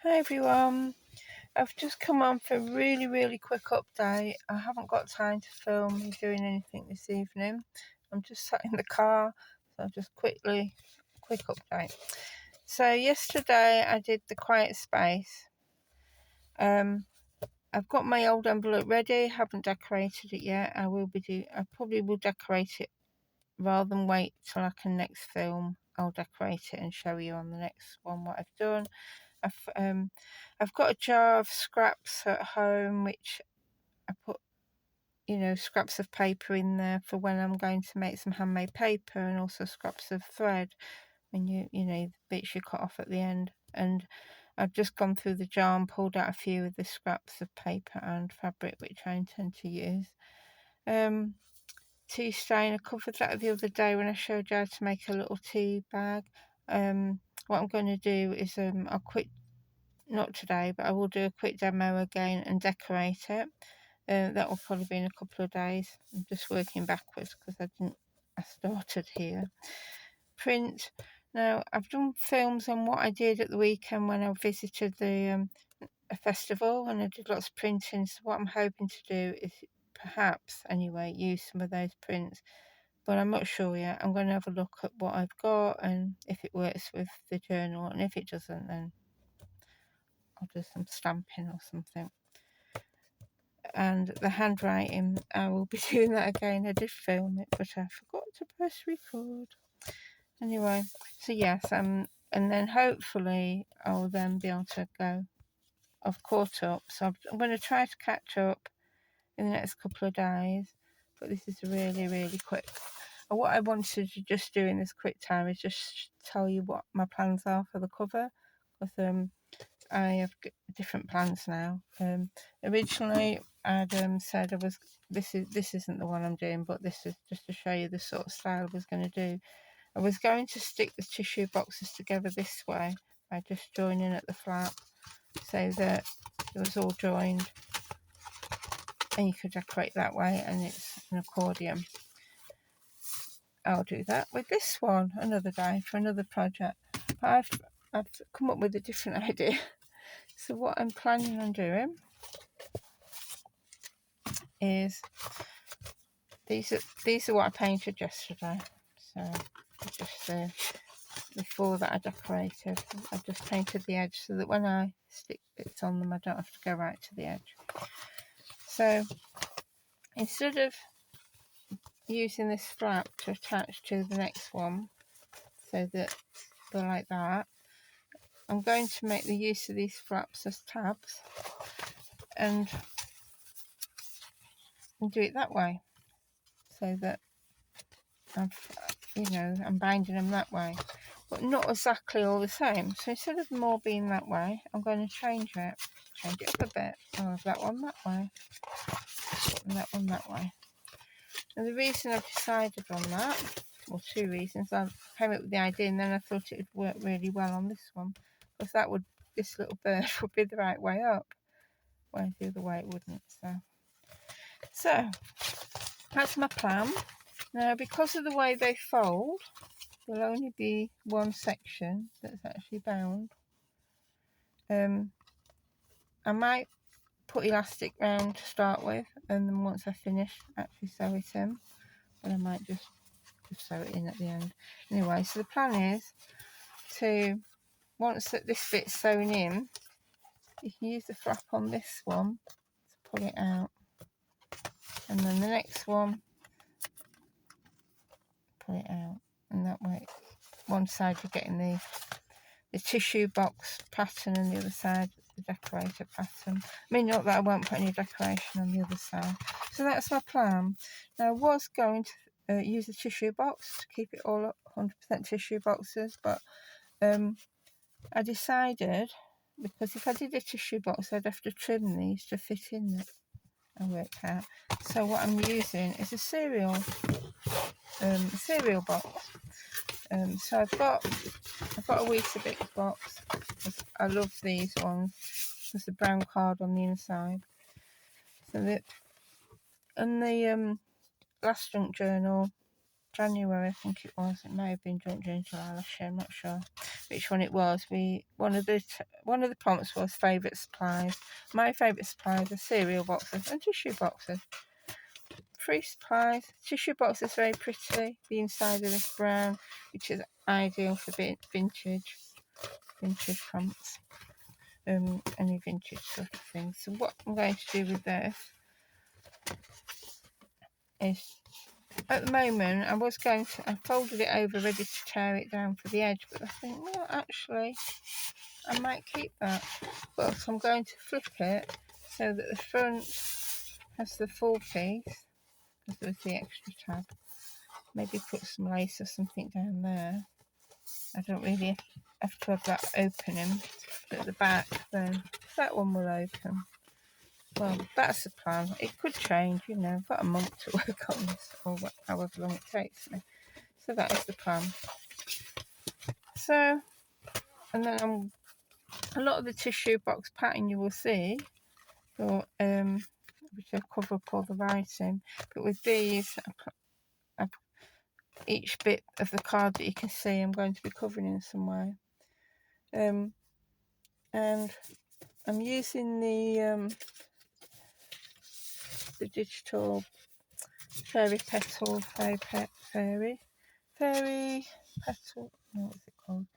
Hi everyone, I've just come on for a really quick update. I haven't got time to film me doing anything this evening. I'm just sat in the car, so I'll just quick update. So yesterday I did the quiet space. I've got my old envelope ready, haven't decorated it yet. I probably will decorate it rather than wait till I can next film. I'll decorate it and show you on the next one what I've done. I've got a jar of scraps at home, which I put, scraps of paper in there for when I'm going to make some handmade paper, and also scraps of thread when the bits you cut off at the end. And I've just gone through the jar and pulled out a few of the scraps of paper and fabric which I intend to use. Tea stain, I covered that the other day when I showed you how to make a little tea bag. What I'm going to do is I'll quit. Not today, but I will do a quick demo again and decorate it. That will probably be in a couple of days. I'm just working backwards because I started here. Print. Now, I've done films on what I did at the weekend when I visited a festival, and I did lots of printing. So what I'm hoping to do is perhaps, anyway, use some of those prints. But I'm not sure yet. I'm going to have a look at what I've got and if it works with the journal. And if it doesn't, then I'll do some stamping or something. And the handwriting, I will be doing that again. I did film it, but I forgot to press record. Anyway, so yes, and then hopefully I'll then be able to go. I've caught up, so I'm going to try to catch up in the next couple of days. But this is really quick. And what I wanted to just do in this quick time is just tell you what my plans are for the cover, because I have different plans now. Originally, I'd said this isn't the one I'm doing, but this is just to show you the sort of style I was going to do. I was going to stick the tissue boxes together this way by just joining at the flap, so that it was all joined, and you could decorate that way, and it's an accordion. I'll do that with this one another day for another project. But I've come up with a different idea. So what I'm planning on doing is these are what I painted yesterday. So just before that I decorated, I just painted the edge so that when I stick bits on them I don't have to go right to the edge. So instead of using this flap to attach to the next one so that they're like that, I'm going to make the use of these flaps as tabs and do it that way, so that I'm binding them that way, but not exactly all the same. So instead of them all being that way, I'm going to change it up a bit. I'll have that one that way and that one that way. And the reason I've decided on that, well, two reasons. I came up with the idea, and then I thought it would work really well on this one, because this little bird would be the right way up, whereas the other way it wouldn't. So that's my plan. Now, because of the way they fold, there'll only be one section that's actually bound. I might put elastic round to start with, and then once I finish, actually sew it in. But I might just sew it in at the end. Anyway, so the plan is to, once this bit's sewn in, you can use the flap on this one to pull it out, and then the next one, pull it out, and that way one side you're getting the tissue box pattern, and the other side the decorator pattern. I mean, not that I won't put any decoration on the other side. So that's my plan. Now, I was going to use a tissue box to keep it all up 100% tissue boxes, but I decided, because if I did a tissue box I'd have to trim these to fit in it. I worked out. So what I'm using is a cereal box. So I've got a Weetabix box. I love these ones. There's a brown card on the inside. So that, and the last junk journal January, I think it was. It may have been Junk June July last year. I'm not sure which one it was. One of the prompts was favourite supplies. My favourite supplies are cereal boxes and tissue boxes. 3 supplies. Tissue box is very pretty. The inside of this brown, which is ideal for vintage prompts. Any vintage sort of thing. So what I'm going to do with this is, at the moment, I folded it over ready to tear it down for the edge, but I think, well, actually, I might keep that. But I'm going to flip it so that the front has the full piece, because there's the extra tab. Maybe put some lace or something down there. I don't really have to have that opening. But at the back, then that one will open. Well, that's the plan. It could change, you know. I've got a month to work on this, or however long it takes me. So that is the plan. So, and then a lot of the tissue box pattern you will see, or which I cover up all the writing. But with these, each bit of the card that you can see, I'm going to be covering in some way. And I'm using the digital fairy petal fairy petal. What is it called?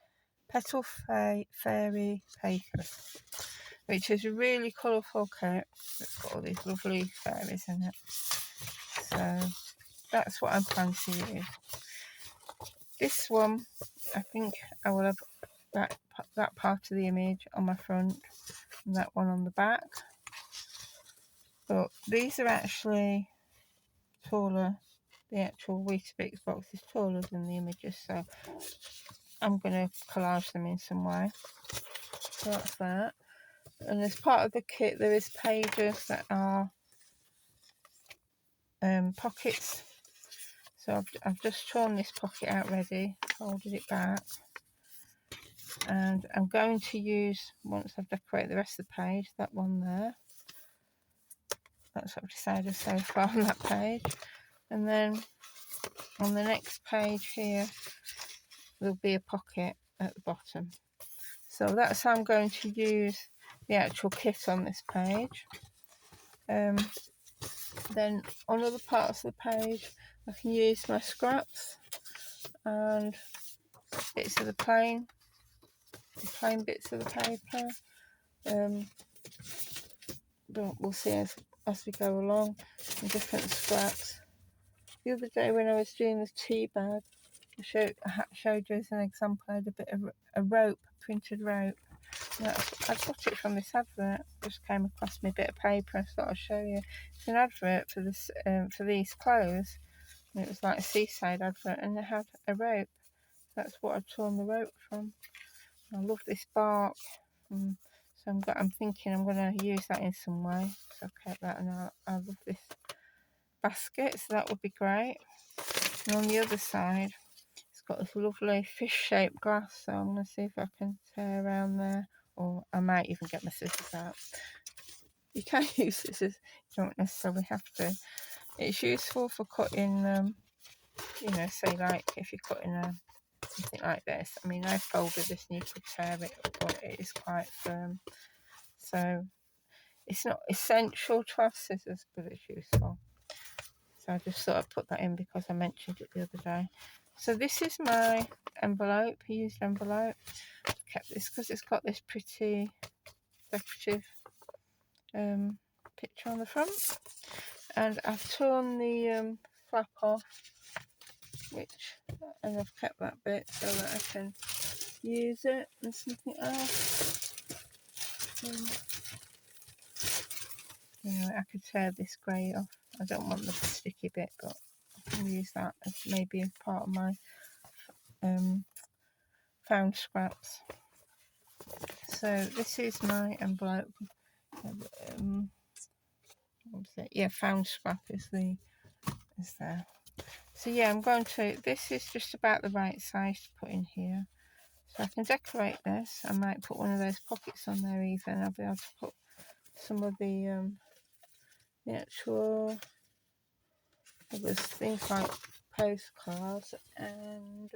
Petal fairy paper, which is a really colourful kit. It's got all these lovely fairies in it. So that's what I'm planning to use. This one, I think I will have that part of the image on my front and that one on the back. But these are actually taller. The actual Weetabix box is taller than the images, so I'm going to collage them in some way. So that's that. And as part of the kit, there is pages that are pockets. So I've just torn this pocket out ready, folded it back, and I'm going to use, once I've decorated the rest of the page, that one there. That's what I've decided so far on that page. And then on the next page here, there'll be a pocket at the bottom. So that's how I'm going to use the actual kit on this page. Then on other parts of the page, I can use my scraps and bits of the plain bits of the paper. But we'll see as we go along, the different scraps. The other day when I was doing the tea bag, I showed you as an example. I had a bit of a rope, printed rope. I got it from this advert. Just came across me a bit of paper. I thought I'd show you. It's an advert for this for these clothes. And it was like a seaside advert, and it had a rope. That's what I'd torn the rope from. I love this bark. So I'm thinking I'm going to use that in some way. So I've kept that, and I love this basket, so that would be great. And on the other side, it's got this lovely fish-shaped glass, so I'm going to see if I can tear around there, or I might even get my scissors out. You can use scissors, you don't necessarily have to. It's useful for cutting, you know, say like if you're cutting something like this. I mean, I folded this and you could tear it, but it is quite firm. So it's not essential to have scissors, but it's useful. So I just thought I'd put that in because I mentioned it the other day. So this is my envelope, used envelope. I kept this because it's got this pretty decorative picture on the front. And I've torn the flap off, and I've kept that bit so that I can use it and something else. You know, I could tear this grey off. I don't want the sticky bit, but I can use that as maybe as part of my found scraps. So this is my envelope. What was it? Yeah, found scrap is there. So yeah, I'm going to. This is just about the right size to put in here. So I can decorate this. I might put one of those pockets on there even. I'll be able to put some of the actual, there's things like postcards and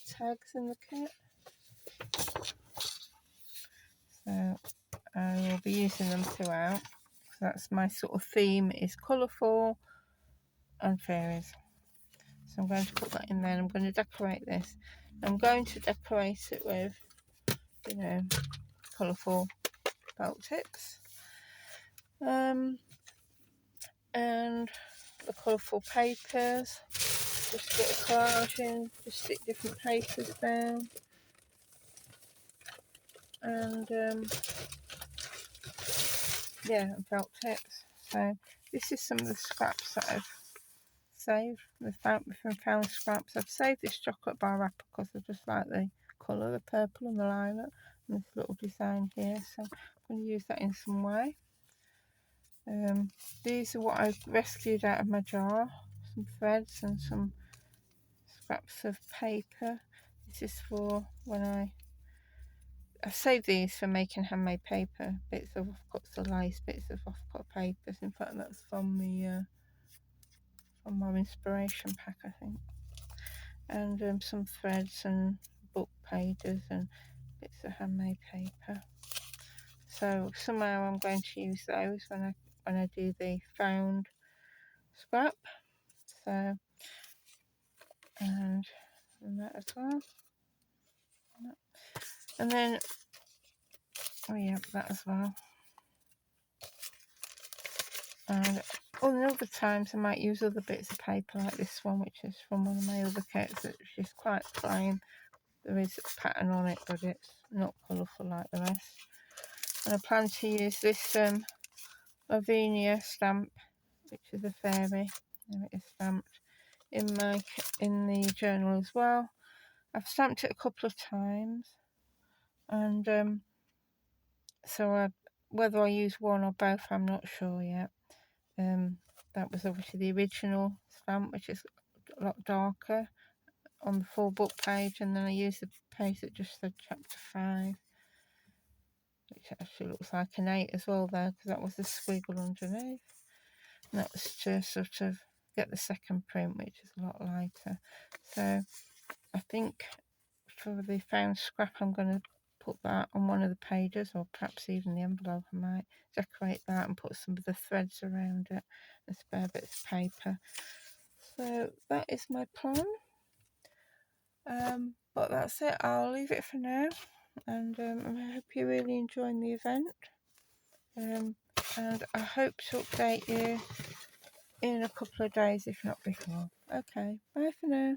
tags in the kit. So I will be using them throughout. So that's my sort of theme, is colourful and fairies. So I'm going to put that in there and I'm going to decorate this. I'm going to decorate it with, you know, colourful felt tips. And the colourful papers. Just get a collage in, just stick different papers down. And yeah, and felt tips. So this is some of the scraps that I've saved. From found scraps. I've saved this chocolate bar wrapper because I just like the colour, the purple and the lilac, and this little design here. So I'm going to use that in some way. These are what I've rescued out of my jar. Some threads and some scraps of paper. This is for when I saved these for making handmade paper. Bits of offcuts, the lace bits of offcut papers. In fact, that's from the from my inspiration pack, I think. And some threads and book pages and bits of handmade paper. So somehow I'm going to use those when I do the found scrap. So and that as well. And then oh yeah, that as well. And other times I might use other bits of paper like this one, which is from one of my other kits, which is quite plain. There is a pattern on it, but it's not colourful like the rest. And I plan to use this Lavinia stamp, which is a fairy. There it is stamped in the journal as well. I've stamped it a couple of times, and so whether I use one or both, I'm not sure yet. That was obviously the original stamp, which is a lot darker on the full book page, and then I used the page that just said chapter 5, which actually looks like an 8 as well there, because that was the squiggle underneath. And that was to sort of get the second print, which is a lot lighter. So I think for the found scrap, I'm going to put that on one of the pages, or perhaps even the envelope. I might decorate that and put some of the threads around it and spare bits of paper. So that is my plan. But that's it. I'll leave it for now, and I hope you're really enjoying the event. And I hope to update you in a couple of days, if not before. Okay, bye for now.